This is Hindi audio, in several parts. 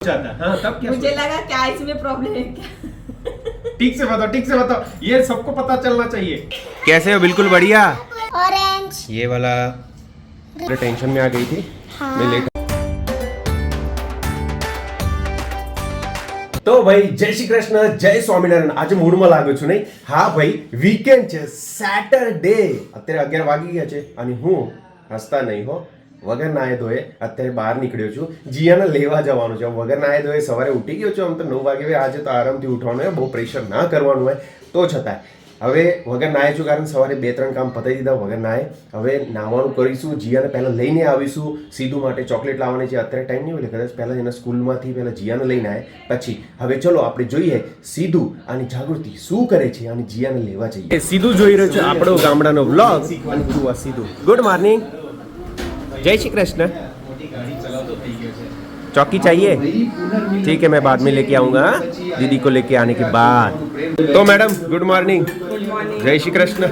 हाँ, तब क्या मुझे लगा क्या इसमें प्रॉब्लम है क्या। ठीक से बताओ, ये सबको पता चलना चाहिए। कैसे हो? बिल्कुल बढ़िया। ऑरेंज ये वाला टेंशन में आ गई थी। हाँ। मैं लेट। तो भाई जय श्री कृष्ण, जय स्वामीनारायण। आज મૂડમાં લાગ્યો છું નહીં? હા ભાઈ, વીકેન્ડ છે, સેટરડે। અત્યારે 11 વાગી ગયા છે અને હું હસતા નહીં હો, વગર નાહે ધોએ અત્યારે બહાર નીકળ્યો છું। જીયાને લેવા જવાનું છે। વગર નાહે ધોએ સવારે ઉઠી ગયો છું। આમ તો 9 વાગે આજે તો આરામથી ઉઠવાનું હોય, બહુ પ્રેશર ના કરવાનું હોય। તો છતાંય હવે વગર નાહે છું, કારણ સવારે 2-3 કામ પતાવી દીધા વગર નાહે। હવે નાહવાનું કરીશું। જીયાને પહેલાં લઈને આવીશું સીધું માટે ચોકલેટ લાવવાની છે। અત્યારે ટાઈમ નહીં હોય, કદાચ પહેલાં એના સ્કૂલમાંથી પહેલાં જીયાને લઈને આવે પછી। હવે ચલો આપણે જોઈએ સીધું અને જાગૃતિ શું કરે છે અને જીયાને લેવા જઈએ। સીધું જોઈ રહ્યો છે આપણો ગામડાનો વ્લોગ અને તું આ સીધું। ગુડ મોર્નિંગ, जय श्री कृष्ण। चौकी चाहिए? ठीक है, मैं बाद में लेके आऊंगा, दीदी को लेके आने के बाद। तो मैडम गुड मॉर्निंग, जय श्री कृष्ण।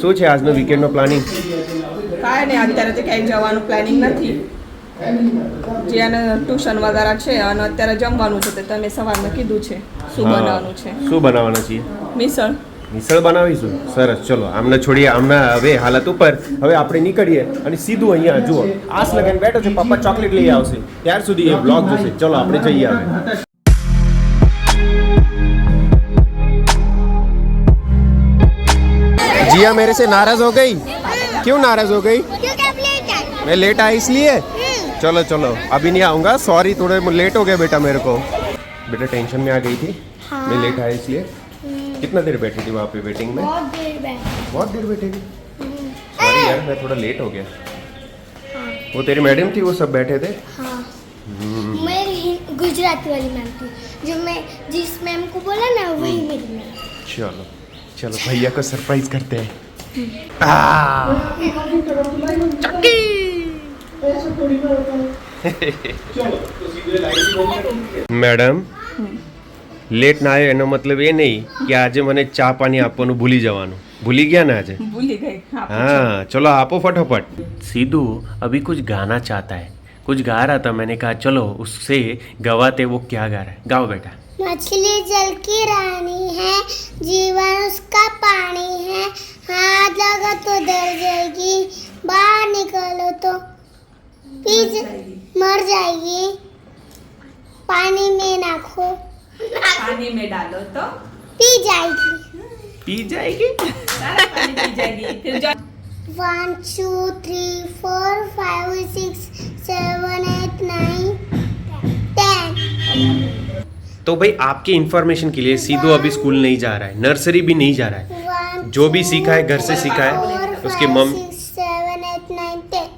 શું છે આજનો વીકેન્ડનો પ્લાનિંગ? કાંઈ નહીં, અત્યારે તો ક્યાંય જવાનું પ્લાનિંગ નથી। જ્યાં ટ્યુશન વગેરે છે અને અત્યારે જમવાનું છે, તો તમે સવારમાં કીધું છે શું બનાવવાનું છે? શું બનાવવાના છીએ? મિસળ બનાવીશું। સરસ, ચલો આમને છોડીએ, આમના હવે હાલત ઉપર। હવે આપણે નીકળીએ અને સીધું અહીંયા જુઓ આસ લગાઈને બેઠો છે, પપ્પા ચોકલેટ લઈ આવશે, ત્યાર સુધી એ બ્લોગ જોશે। ચલો આપણે જઈએ હવે। जिया मेरे से नाराज हो गई? क्यों नाराज हो गई? क्योंकि आप लेट आए। मैं लेट आया इसलिए? चलो चलो अभी नहीं आऊँगा, सॉरी, थोड़े लेट हो गया बेटा मेरे को। बेटा टेंशन में आ गई थी। हाँ। मैं लेट आया इसलिए। कितना देर बैठी थी वहाँ पे वेटिंग में? बहुत देर बैठे। बहुत देर बैठेगी। सॉरी यार, मैं थोड़ा लेट हो गया। वो तेरी मैडम थी, वो सब बैठे थे। हाँ। मेरी गुजराती वाली मैम थी, जो मैं जिस मैम को बोला ना वही मेरी मैम। चलो चलो भैया को सरप्राइज करते हैं। મેડમ લેટ ના આવ્યો એનો મતલબ એ નહીં કે આજે મને ચા પાણી આપવાનું ભૂલી જવાનું। ભૂલી ગયા ना आज? ભૂલી ગઈ। हाँ चलो आपो फटाफट। सीधू अभी कुछ गाना चाहता है, कुछ गा रहा था। मैंने कहा चलो उससे गवाते। वो क्या गा रहा है? गाओ बेटा। मछली जल की रानी है, जीवन उसका पानी है, हाथ लगा तो डर जाएगी, बाहर निकलो तो मर जाएगी, पानी में नाखो पानी में डालो तो पी जाएगी। पी जाएगी? सारा पानी पी जाएगी। फिर जो 1 2 3 4 5 6 7 8 9 10। तो भाई आपके इंफॉर्मेशन के लिए सीधू अभी स्कूल नहीं जा रहा है, नर्सरी भी नहीं जा रहा है। 1 जो भी सीखा है घर से सीखा है। उसके मम्मी 7 8 9 10।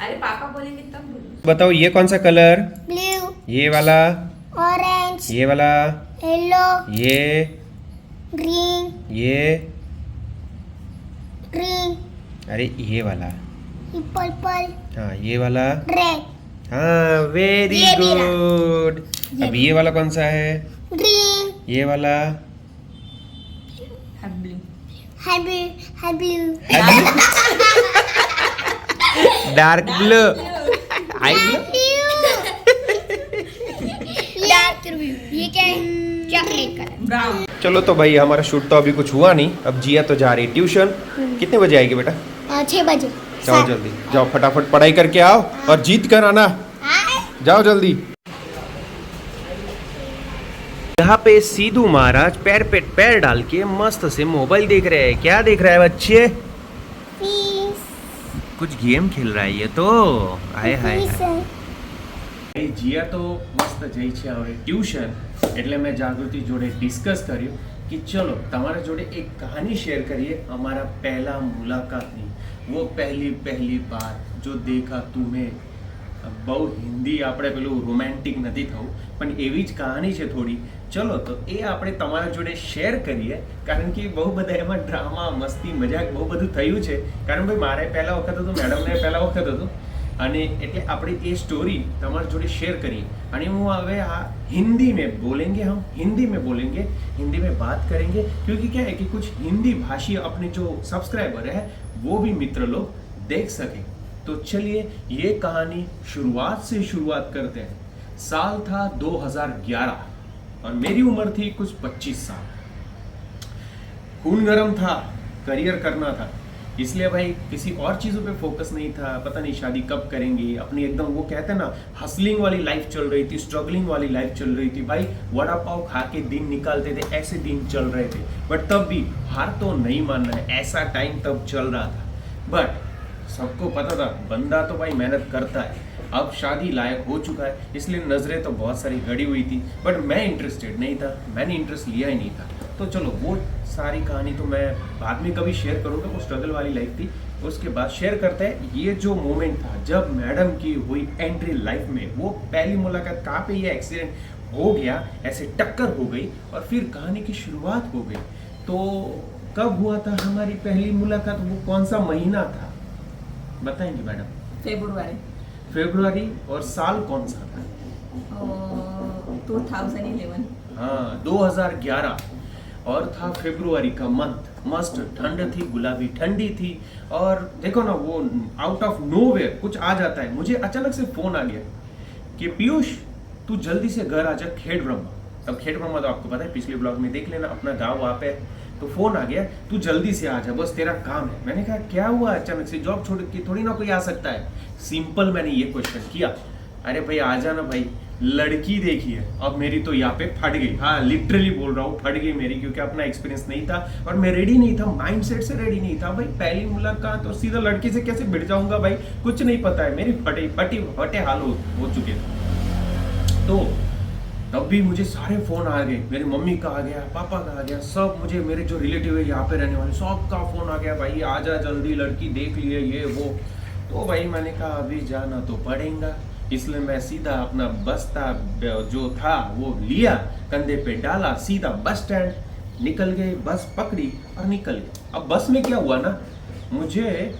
अरे पापा बोलेंगे तब बोलो। बताओ ये कौन सा कलर? ब्लू, ये वाला, ऑरेंज, ये वाला, येलो, ये ग्रीन, ये ग्रीन, अरे ये वाला, पर्पल, हाँ ये वाला, रेड, हाँ वेरी ये भी रहा। गुड। अब ये वाला कौन सा है? ग्रीन, ये वाला ब्लू है ब्लू, डार्क ब्लू, आई ब्लू। Dark blue. ये क्या है? Chocolate colour. ब्राउन। चलो तो भाई हमारा शूट तो अभी कुछ हुआ नहीं। अब जिया तो जा रही ट्यूशन। कितने बजे आएगी बेटा? 6 बजे। जाओ जल्दी, जाओ फटाफट पढ़ाई करके आओ और जीत कर आना। जाओ जल्दी। यहाँ पे सीधू महाराज पैर पे पैर डाल के मस्त से मोबाइल देख रहे हैं। क्या देख रहा है बच्चे? कुछ गेम खेल रहा है ये तो। हाय हाय जिया तो मस्त જઈ છે હવે ટ્યુશન। એટલે મેં જાગૃતિ જોડે ડિસ્કસ કર્યું कि चलो તમારા જોડે એક કહાની શેર કરીએ અમારા પહેલા મુલાકાતની। वो पहली बार जो देखा तुम्हें। બહુ હિન્દી આપણે પેલું રોમેન્ટિક નથી થવું, પણ એવી જ કહાની છે થોડી। ચલો તો એ આપણે તમારા જોડે શેર કરીએ, કારણ કે બહુ બધા એમાં ડ્રામા મસ્તી મજાક બહુ બધું થયું છે। કારણ ભાઈ મારે પહેલા વખત હતું, મેડમને પહેલા વખત હતું, અને એટલે આપણે એ સ્ટોરી તમારા જોડે શેર કરીએ। અને હું હવે આ हिंदी में बोलेंगे, हम हिंदी में बोलेंगे, हिंदी में बात करेंगे, क्योंकि क्या है कि कुछ हिंदी भाषी अपने जो सब्सक्राइबर है वो भी मित्र लोग देख सके। तो चलिए ये कहानी शुरुआत से शुरुआत करते हैं। साल था 2011 और मेरी उम्र थी कुछ 25 साल। खून गर्म था, करियर करना था, इसलिए भाई किसी और चीज़ों पे फोकस नहीं था। पता नहीं शादी कब करेंगे, अपनी एकदम वो कहते हैं ना हसलिंग वाली लाइफ चल रही थी, स्ट्रगलिंग वाली लाइफ चल रही थी। भाई वड़ा पाव खा के दिन निकालते थे, ऐसे दिन चल रहे थे। बट तब भी हार तो नहीं मानना है, ऐसा टाइम तब चल रहा था। बट सबको पता था बंदा तो भाई मेहनत करता है, अब शादी लायक हो चुका है, इसलिए नज़रें तो बहुत सारी गड़ी हुई थी। बट मैं इंटरेस्टेड नहीं था, मैंने इंटरेस्ट लिया ही नहीं था। तो चलो वो सारी कहानी तो मैं बाद में कभी शेयर करूँगा, वो स्ट्रगल वाली लाइफ थी। उसके बाद शेयर करते हैं ये जो मोमेंट था जब मैडम की हुई एंट्री लाइफ में। वो पहली मुलाकात कहाँ पे ये एक्सीडेंट हो गया, ऐसे टक्कर हो गई और फिर कहानी की शुरुआत हो गई। तो कब हुआ था हमारी पहली मुलाकात, वो कौन सा महीना था बताएंगे मैडम? फरवरी। और साल कौन सा था? 2011। हाँ 2011 और था फरवरी का मंथ। मस्त ठंड थी, गुलाबी ठंडी थी। और देखो ना वो आउट ऑफ नोवेयर कुछ आ जाता है। मुझे अचानक से फोन आ गया कि पीयूष तू जल्दी से घर आ जा खेड़ ब्रह्मा। अब खेड़ ब्रह्मा तो आपको पता है, पिछले ब्लॉग में देख लेना, अपना गाँव वहाँ पे। तो फोन आ गया तू जल्दी से आ जा, बस तेरा काम है। मैंने कहा क्या हुआ अचानक से, जॉब छोड़ के थोड़ी ना कोई आ सकता है। सिंपल मैंने ये क्वेश्चन किया, अरे भाई आ जाना भाई, लड़की देखी है। अब मेरी तो यहाँ पे फट गई, हाँ लिटरली बोल रहा हूँ, फट गई मेरी, क्योंकि अपना एक्सपीरियंस नहीं था और मैं रेडी नहीं था, माइंडसेट से रेडी नहीं था। भाई पहली मुलाकात तो सीधा लड़की से कैसे भिड़ जाऊंगा भाई, कुछ नहीं पता है, मेरी फटे हाल हो चुके थे। तो तब भी मुझे सारे फोन आ गए, मेरी मम्मी का आ गया, पापा का आ गया, सब मुझे मेरे जो रिलेटिव है यहाँ पे रहने वाले सबका फोन आ गया, भाई आजा जल्दी, लड़की देख लिए ये वो। तो भाई मैंने कहा अभी जाना तो पड़ेगा, इसलिए मैं सीधा अपना बस्ता जो था वो लिया, कंधे पे डाला, सीधा बस स्टैंड निकल गए, बस पकड़ी और निकल गए। अब बस में क्या हुआ ना, मुझे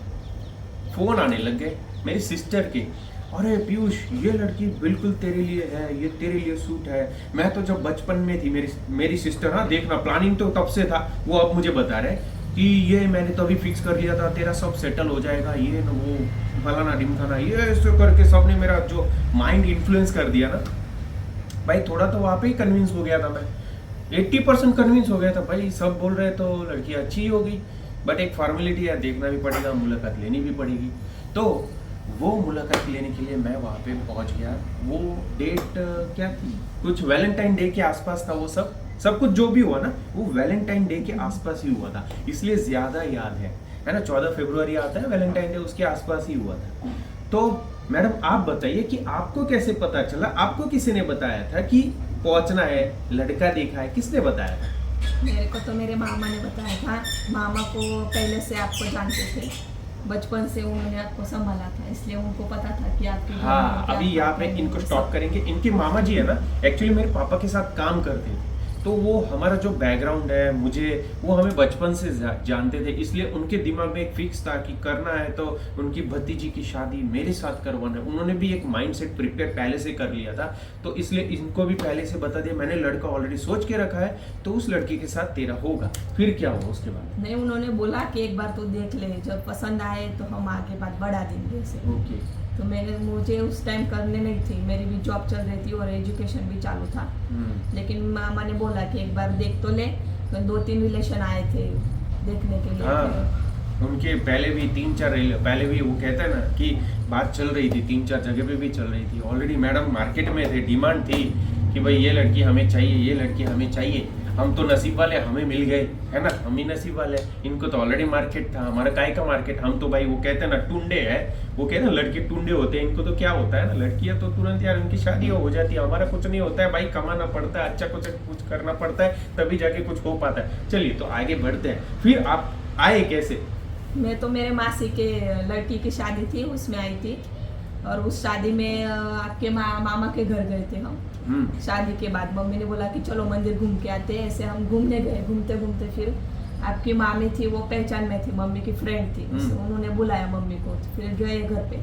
फोन आने लग गए मेरी सिस्टर के, अरे पीयूष ये लड़की बिल्कुल तेरे लिए है, ये तेरे लिए सूट है। मैं तो जब बचपन में थी, मेरी सिस्टर, हाँ देखना प्लानिंग तो तब से था, वो अब मुझे बता रहे कि ये मैंने तो अभी फिक्स कर लिया था, तेरा सब सेटल हो जाएगा, ये ना वो फलाना ढिमकाना, ये ऐसे करके सबने मेरा जो माइंड इन्फ्लुएंस कर दिया ना भाई। थोड़ा तो वहाँ पे ही कन्विंस हो गया था मैं, 80% कन्विंस हो गया था भाई। सब बोल रहे तो लड़की अच्छी होगी, बट एक फॉर्मेलिटी है, देखना भी पड़ेगा, मुलाकात लेनी भी पड़ेगी। तो वो मुलाकात लेने के लिए मैं वहाँ पे पहुँच गया। वो डेट क्या थी, कुछ वैलेंटाइन डे के आसपास था। वो सब कुछ जो भी हुआ ना वो वैलेंटाइन डे के आसपास ही हुआ था, इसलिए ज़्यादा याद है ना। 14 फरवरी आता है वैलेंटाइन डे, उसके आसपास ही हुआ था। तो मैडम आप बताइए कि आपको कैसे पता चला, आपको किसी ने बताया था कि पहुँचना है, लड़का देखा है, किसने बताया था? मेरे को तो मेरे मामा ने बताया था। मामा को पहले से आपको जानते थे, बचपन से उन्होंने आपको संभाला था, इसलिए उनको पता था कि आपकी। हाँ अभी यहाँ पे इनको स्टॉप करेंगे। इनके मामा जी है ना, एक्चुअली मेरे पापा के साथ काम करते थे, तो वो हमारा जो बैकग्राउंड है, वो हमें बचपन से जानते थे, इसलिए उनके दिमाग में एक फिक्स था कि करना है तो उनकी भतीजी की शादी मेरे साथ करवाना है। उन्होंने भी एक माइंडसेट प्रिपेयर पहले से कर लिया था, तो इसलिए इनको भी पहले से बता दिया, मैंने लड़का ऑलरेडी सोच के रखा है, तो उस लड़की के साथ तेरा होगा। फिर क्या हुआ उसके बाद? नहीं, उन्होंने बोला कि एक बार तो देख ले, जब पसंद आए तो हम आगे बात बढ़ा देंगे ऐसे। ओके। तो मुझे उस टाइम करने नहीं थी, मेरी भी जॉब चल रही थी और एजुकेशन भी चालू था। लेकिन मामा ने बोला कि एक बार देख तो ले। तो 2-3 रिलेशन आए थे देखने के लिए। हाँ, उनके पहले भी 3-4 पहले भी वो कहता है ना कि बात चल रही थी, 3-4 जगह पे भी चल रही थी ऑलरेडी। मैडम मार्केट में थे, डिमांड थी कि भाई ये लड़की हमें चाहिए, ये लड़की हमें चाहिए। हम तो नसीब वाले, हमें मिल गए, है ना, हम ही नसीब वाले। इनको तो ऑलरेडी मार्केट था, हमारा काय का मार्केट। हम तो भाई वो कहते हैं ना टुंडे है, वो कहते हैं ना लड़के टुंडे होते हैं। इनको तो क्या होता है ना, लड़कियां तो तुरंत यार उनकी शादी हो जाती है। हमारा कुछ नहीं होता है भाई, कमाना पड़ता है, अच्छा कुछ करना पड़ता है, तभी जाके कुछ हो पाता है। चलिए तो आगे बढ़ते हैं। फिर आप आए कैसे? मैं तो मेरे मासी के लड़की की शादी थी, उसमें आई थी। और उस शादी में आपके मामा के घर गए थे हम। शादी के बाद मम्मी ने बोला कि चलो मंदिर घूम के आते हैं। ऐसे हम घूमने गए, घूमते घूमते फिर आपकी मामी थी, वो पहचान में थी, मम्मी की फ्रेंड थी, उन्होंने बुलाया मम्मी को। फिर गए घर पे,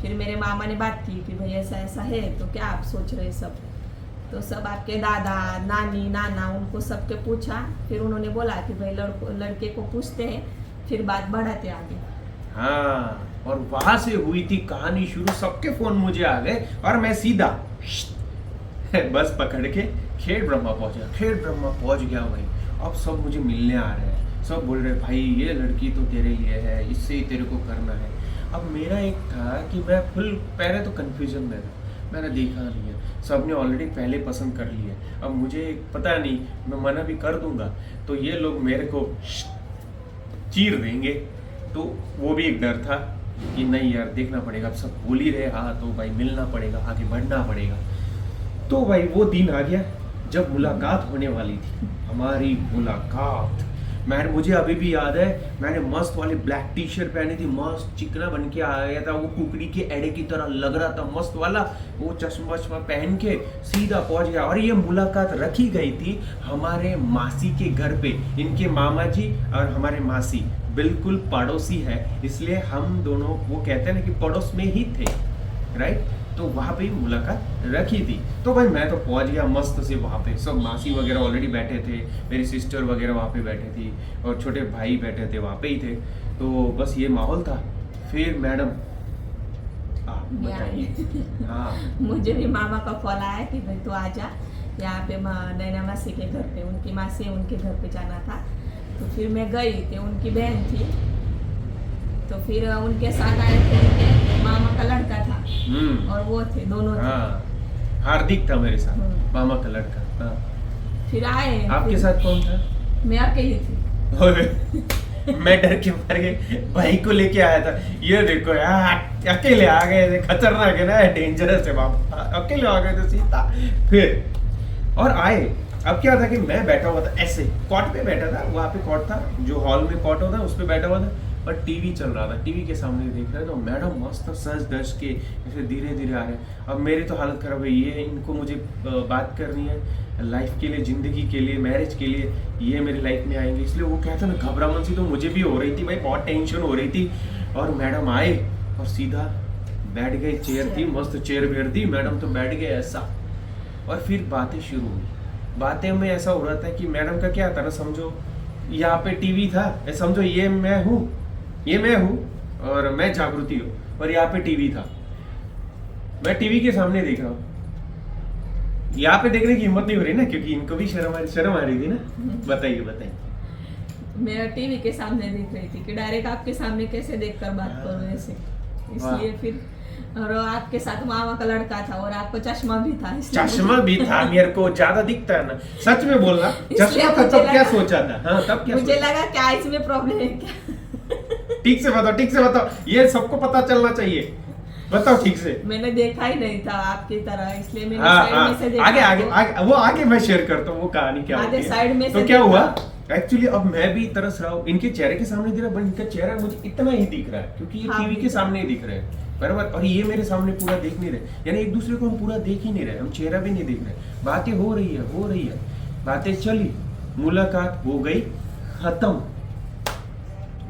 फिर मेरे मामा ने बात की कि भाई ऐसा ऐसा है, तो क्या आप सोच रहे सब? तो सब आपके दादा नानी नाना उनको सबके पूछा। फिर उन्होंने बोला कि भाई लड़के को पूछते हैं, फिर बात बढ़ाते आगे। हाँ, और वहां से हुई थी कहानी शुरू। सबके फोन मुझे आ गए और मैं सीधा बस पकड़ के खेड़ ब्रह्मा पहुंचा। खेड़ ब्रह्मा पहुंच गया भाई। अब सब मुझे मिलने आ रहे हैं, सब बोल रहे भाई ये लड़की तो तेरे लिए है, इससे ही तेरे को करना है। अब मेरा एक था कि मैं फुल पहले तो कंफ्यूजन में था, मैंने देखा नहीं है, सबने ऑलरेडी पहले पसंद कर लिया है। अब मुझे पता नहीं, मैं मना भी कर दूंगा तो ये लोग मेरे को चीर देंगे, तो वो भी एक डर था कि नहीं यार देखना पड़ेगा। अब सब बोल ही रहे हाँ तो भाई मिलना पड़ेगा, आगे बढ़ना पड़ेगा। तो भाई वो दिन आ गया जब मुलाकात होने वाली थी, हमारी मुलाकात। मुझे अभी भी याद है, मैंने मस्त वाली ब्लैक टी शर्ट पहनी थी, मस्त चिकना बन के आ गया था, वो कुकड़ी के एड़े की तरह लग रहा था, मस्त वाला वो चश्मा वश्मा पहन के सीधा पहुंच गया। और ये मुलाकात रखी गई थी हमारे मासी के घर पे। इनके मामा जी और हमारे मासी बिल्कुल पड़ोसी है, इसलिए हम दोनों वो कहते हैं ना कि पड़ोस में ही थे, राइट। तो वहाँ पे मुलाकात रखी थी। तो भाई मैं तो पहुँच गया मस्त से वहाँ पे, सब मासी वगैरह ऑलरेडी बैठे थे, मेरी सिस्टर वगैरह वहाँ पे बैठे थी और छोटे भाई बैठे थे वहाँ पे ही थे। तो बस ये माहौल था। फिर मैडम आप बताइए। हाँ मुझे भी मामा का कॉल आया कि भाई तू आजा यहाँ पे नैना मासी के घर पे, उनकी मासी है उनके घर पे जाना था। तो फिर मैं गई थी, उनकी बहन थी, तो फिर उनके साथ आए थे, उनके मामा का लड़का था और वो थे, दोनों थे। हाँ, हार्दिक था मेरे साथ, मामा का लड़का। हाँ। फिर आए। आपके फिर साथ कौन था? मैं अकेली थी। मैं डर के मर गए, भाई को लेके आया था। ये देखो यार अकेले आ गए थे, खतरनाक है ना, डेंजरस है बाप, अकेले आ गए थे सीता। फिर और आए। अब क्या था कि मैं बैठा हुआ था ऐसे कॉट पे बैठा था, वहाँ पे कॉट था जो हॉल में कॉट होता है उस पे बैठा हुआ था और टीवी चल रहा था। टीवी के सामने देख रहे तो मैडम मस्त सज धज के ऐसे धीरे धीरे आ रहे हैं। अब मेरी तो हालत खराब है, ये इनको मुझे बात करनी है लाइफ के लिए, जिंदगी के लिए, मैरिज के लिए, ये मेरी लाइफ में आएंगे। इसलिए वो कहता ना घबराहट सी तो मुझे भी हो रही थी भाई, बहुत टेंशन हो रही थी। और मैडम आए और सीधा बैठ गए, चेयर थी मस्त, चेयर वेयर थी, मैडम तो बैठ गए ऐसा। और फिर बातें शुरू हुई। बातें में ऐसा हो रहा था कि मैडम का क्या था ना, समझो यहाँ पे टीवी था, समझो ये मैं हूँ, ये मैं हूँ और मैं जागृति हूँ, और यहाँ पे टीवी था, मैं टीवी के सामने देख रहा हूँ। यहाँ पे देखने की हिम्मत नहीं हो रही ना, क्योंकि इनको भी शर्म आ रही थी ना। बताइए बताइए। मैं टीवी के सामने देख रही थी कि डायरेक्ट आपके सामने कैसे देखकर बात करूं ऐसे, इसलिए फिर और आपके साथ मामा का लड़का था और आपको चश्मा भी था, चश्मा भी था, मेरे को ज्यादा दिखता है ना, सच में बोलना, चश्मा था तब क्या सोचा था? हाँ तब क्या मुझे लगा क्या इसमें प्रॉब्लम है क्या? ठीक से बताओ, ठीक से बताओ, ये सबको पता चलना चाहिए, बताओ ठीक से। मैंने देखा ही नहीं था आपकी तरह, इसलिए मैंने हाँ, साइड में से देखा। आगे आगे आगे वो आगे मैं शेयर करता हूँ वो कहानी क्या होती है। साइड में तो से क्या देखा। हुआ एक्चुअली, अब मैं भी तरस रहा हूँ इनके चेहरे के सामने दिख रहा है, इनका चेहरा मुझे इतना ही दिख रहा है क्योंकि ये हाँ, टीवी के सामने ही दिख रहे हैं बराबर, और ये मेरे सामने पूरा देख नहीं रहे, यानी एक दूसरे को हम पूरा देख ही नहीं रहे, हम चेहरा भी नहीं देख रहे। बातें हो रही है, बातें चली, मुलाकात हो गई, खत्म,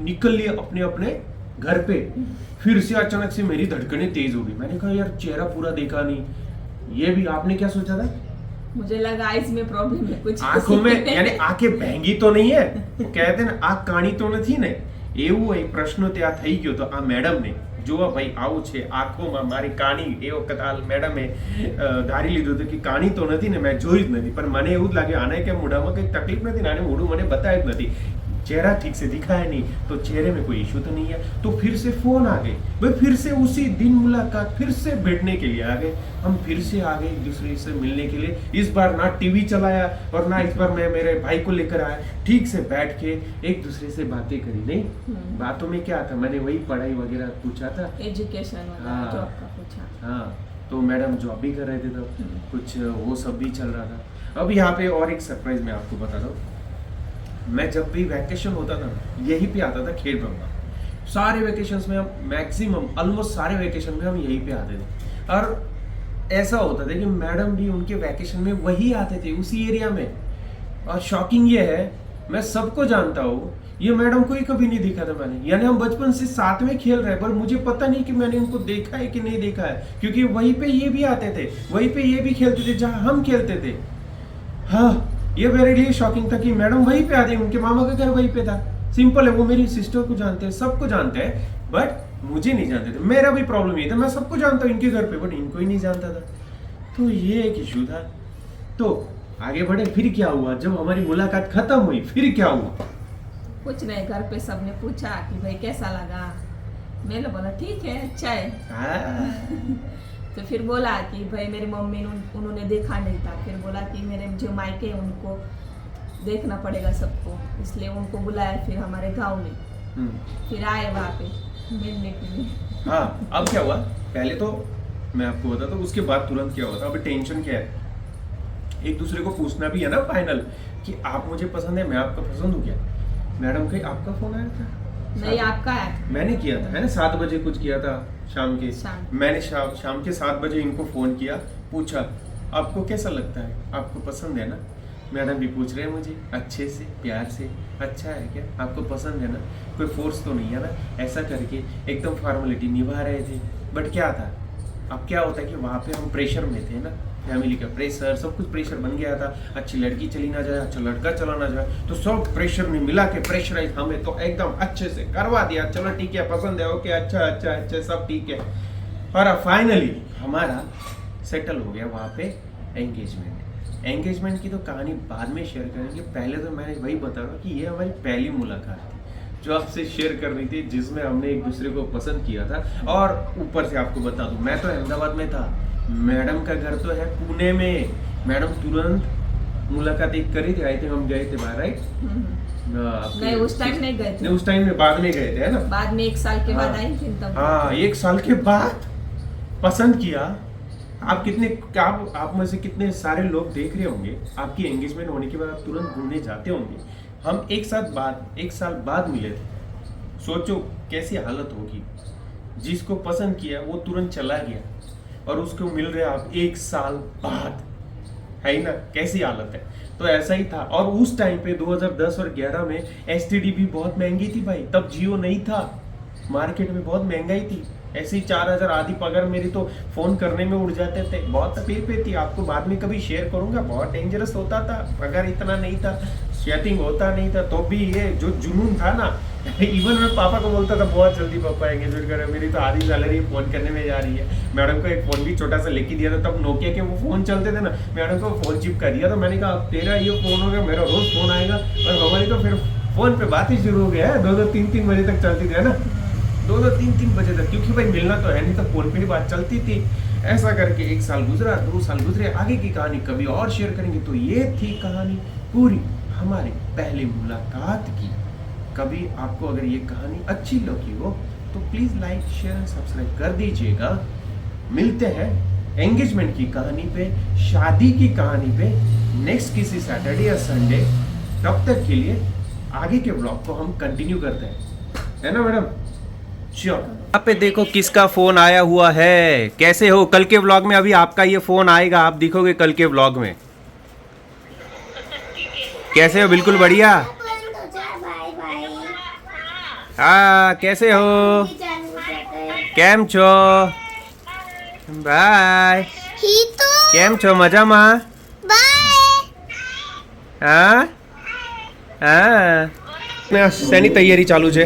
निकल लिए अपने अपने घर पे। फिर से अचानक से मेरी धड़कनें तेज हो गई। मैंने कहा यार चेहरा पूरा देखा नहीं, ये भी आपने क्या सोचा था? मुझे लगा आइज में प्रॉब्लम है कुछ, आंखों में, यानी आंखें बहंगी तो नहीं है, वो कहते हैं ना आंख काणी तो नहीं ने, એવું એક પ્રશ્ન ત્યાં થઈ ગયો તો આ મેડમને જોવા ભાઈ આવું છે, આંખોમાં મારી કાણી એ વખત આ મેડમે ધારી લીધું હતું કે કાણી તો નથી ને, મેં જોઈ જ નથી, પણ મને એવું જ લાગે આને કે મોઢામાં કંઈ તકલીફ નથી ને, આને મોઢું મને બતાવ્યું જ નથી, चेहरा ठीक से दिखाया नहीं, तो चेहरे में कोई इशू तो नहीं है। तो फिर से फोन आ गए भाई, फिर से उसी दिन मुलाकात, फिर से बैठने के लिए आ गए, हम फिर से आ गए एक दूसरे से मिलने के लिए। इस बार ना टीवी चलाया और ना इस बार मैं मेरे भाई को लेकर आया, ठीक से बैठ के एक दूसरे से बातें करी। नहीं बातों में क्या था, मैंने वही पढ़ाई वगैरह पूछा था, एजुकेशन हाँ। जॉब का पूछा। हाँ तो मैडम जॉब भी कर रहे थे तब, कुछ वो सब भी चल रहा था। अब यहाँ पे और एक सरप्राइज मैं आपको बता दूं, मैं जब भी वैकेशन होता था यहीं पे आता था खेड़ ब्रह्मा। सारे वेकेशंस में हम मैक्सिमम ऑलमोस्ट सारे वेकेशन में हम यहीं पे आते थे, और ऐसा होता था कि मैडम भी उनके वैकेशन में वही आते थे उसी एरिया में। और शॉकिंग ये है, मैं सबको जानता हूँ, ये मैडम को ही कभी नहीं देखा था मैंने, यानी हम बचपन से साथ में खेल रहे हैं, पर मुझे पता नहीं कि मैंने इनको देखा है कि नहीं देखा है, क्योंकि वहीं पे ये भी आते थे, वहीं पे ये भी खेलते थे जहाँ हम खेलते थे। हाँ ये मेरे लिए शॉकिंग था कि मैडम वहीं पे आते, उनके मामा का घर वहीं पे था। सिंपल है, वो मेरी सिस्टर को जानते हैं, सबको जानते हैं, बट मुझे नहीं जानते थे। मेरा भी प्रॉब्लम ये था, मैं सबको जानता हूँ इनके घर पे, बट इनको ही नहीं जानता था। तो ये एक इशू था। तो आगे बढ़े, फिर क्या हुआ जब हमारी मुलाकात खत्म हुई? फिर क्या हुआ? कुछ नहीं, घर पे सबने पूछा कि भाई कैसा लगा। मैंने बोला ठीक है, अच्छा है। तो फिर बोला कि भाई मेरी मम्मी उन्होंने देखा नहीं था। फिर बोला कि मेरे जो मायके हैं उनको देखना पड़ेगा सबको, इसलिए उनको बुलाया फिर हमारे गांव में। फिर आए वहाँ पे मिलने के लिए। हाँ, अब क्या हुआ? पहले तो मैं आपको बताता हूँ, उसके बाद तुरंत क्या हुआ था। अभी टेंशन क्या है, एक दूसरे को पूछना भी है ना फाइनल कि आप मुझे पसंद है, मैं आपका पसंद हूँ क्या? मैडम का आपका फोन आया था? नहीं, आपका आया था। मैंने किया था, है ना, 7 बजे कुछ किया था शाम के। मैंने शाम के 7 बजे इनको फोन किया, पूछा आपको कैसा लगता है, आपको पसंद है ना? मैडम भी पूछ रहे हैं मुझे अच्छे से, प्यार से, अच्छा है क्या, आपको पसंद है ना, कोई फोर्स तो नहीं है ना, ऐसा करके एकदम फॉर्मेलिटी निभा रहे थे। बट क्या था, अब क्या होता है कि वहाँ पे हम प्रेशर में थे ना, फैमिली का प्रेशर, सब कुछ प्रेशर बन गया था। अच्छी लड़की चली ना जाए, अच्छा लड़का चला ना जाए, तो सब प्रेशर में मिला के प्रेशराइज हमें तो एकदम अच्छे से करवा दिया। चलो ठीक है, पसंद है, ओके, अच्छा अच्छा अच्छा, सब ठीक है। और फाइनली हमारा सेटल हो गया वहाँ पे एंगेजमेंट की तो कहानी बाद में शेयर करेंगे। पहले तो मैं वही बता रहा हूँ कि ये हमारी पहली मुलाकात थी जो आपसे शेयर करनी थी, जिसमें हमने एक दूसरे को पसंद किया था। और ऊपर से आपको बता दूं, मैं तो अहमदाबाद में था, मैडम का घर तो है पुणे में। मैडम तुरंत मुलाकात एक करी थी, आई थिंक हम गए थे बाहर, राइट? नहीं, उस टाइम नहीं गए थे। नहीं, उस टाइम में बाद में गए थे, है ना? बाद में 1 साल के बाद आई थी तब। हाँ, 1 साल के बाद पसंद किया। आप में से कितने सारे लोग देख रहे होंगे, आपकी एंगेजमेंट होने के बाद आप तुरंत घूमने जाते होंगे। हम 1 साल बाद मिले थे। सोचो कैसी हालत होगी। जिसको पसंद किया वो तुरंत चला गया और उसको मिल रहे आप 1 साल बाद, है ना? कैसी हालत है। तो ऐसा ही था। और उस टाइम पे 2010 और 11 में एसटीडी भी बहुत महंगी थी भाई, तब जियो नहीं था, मार्केट में बहुत महंगाई थी। ऐसे ही 4000 आधी पगार मेरी तो फोन करने में उड़ जाते थे, बहुत तकलीफ थी। आपको बाद में कभी शेयर करूंगा, बहुत डेंजरस होता था। अगर इतना नहीं था, शेयरिंग होता नहीं था, तो भी ये जो जुनून था ना, इवन मैं पापा को बोलता था बहुत जल्दी पापा एंगेजमेंट करें, मेरी तो आधी सैलरी फोन करने में जा रही है। मैडम को एक फोन भी छोटा सा लेके दिया था, तब नोकिया के वो फोन चलते थे ना, मैडम को फोन चिपका दिया। तो मैंने कहा अब तेरा ये फोन होगा, मेरा रोज फोन आएगा। और हमारी तो फिर फोन पे बात ही शुरू हो गया है, 2-2, 3-3 बजे तक चलती थी, है ना? 2-2, 3-3 बजे तक, क्योंकि भाई मिलना तो है नहीं, तो फोन पे ही बात चलती थी। ऐसा करके 1 साल गुजरा, 2 साल गुजरे, आगे की कहानी कभी और शेयर करेंगे। तो ये थी कहानी पूरी हमारे पहले मुलाकात की। कभी आपको अगर ये कहानी अच्छी लगी हो तो please like, share and subscribe कर दीजिएगा। मिलते हैं एंगेजमेंट की कहानी पे, शादी की कहानी पे नेक्स्ट किसी सैटरडे या संडे। तब तक के लिए आगे के ब्लॉग को हम कंटिन्यू करते हैं, है ना मैडम? यहाँ पे देखो किसका फोन आया हुआ है। कैसे हो? कल के व्लॉग में अभी आपका ये फोन आएगा, आप दिखोगे कल के व्लॉग में। कैसे हो? बिल्कुल बढ़िया। हाँ, कैसे हो? केम छो? बाय। केम छो? मजा माँ? हाँ हाँ, શેની તૈયારી ચાલુ છે?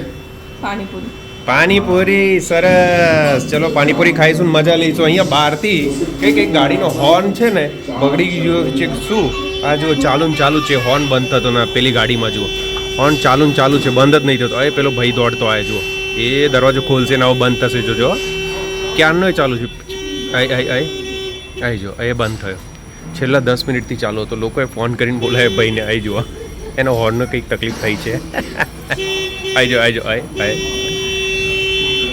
પાણીપુરી, સરસ. ચલો પાણીપુરી ખાઈશું ને મજા લઈશું. અહીંયા બહારથી કંઈક ગાડીનો હોર્ન છે ને બગડી ગયો છે શું? આ જો ચાલુ ને ચાલુ છે, હોર્ન બંધ થતો ને પેલી ગાડીમાં જુઓ હોર્ન ચાલુ ને ચાલુ છે, બંધ જ નહીં થતો. એ પેલો ભાઈ દોડતો આવે જુઓ, એ દરવાજો ખોલશે ને આવો બંધ થશે. જોજો ક્યારનો ચાલુ છે. આઈ જો એ બંધ થયો. છેલ્લા 10 મિનિટથી ચાલુ હતો. લોકોએ ફોન કરીને બોલાય ભાઈને, આઈ જુઓ એનો હોર્નનો કંઈક તકલીફ થઈ છે. આઈ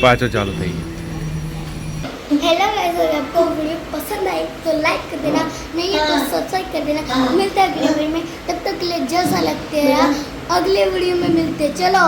पाँचों चालू થઈ गया. हेलो गाइस, अगर आपको वीडियो पसंद आई तो लाइक कर देना, नहीं है तो सब्सक्राइब कर देना. मिलते हैं अगले वीडियो में, तब तक के लिए जैसा लगते हैं अगले वीडियो में मिलते. चलो.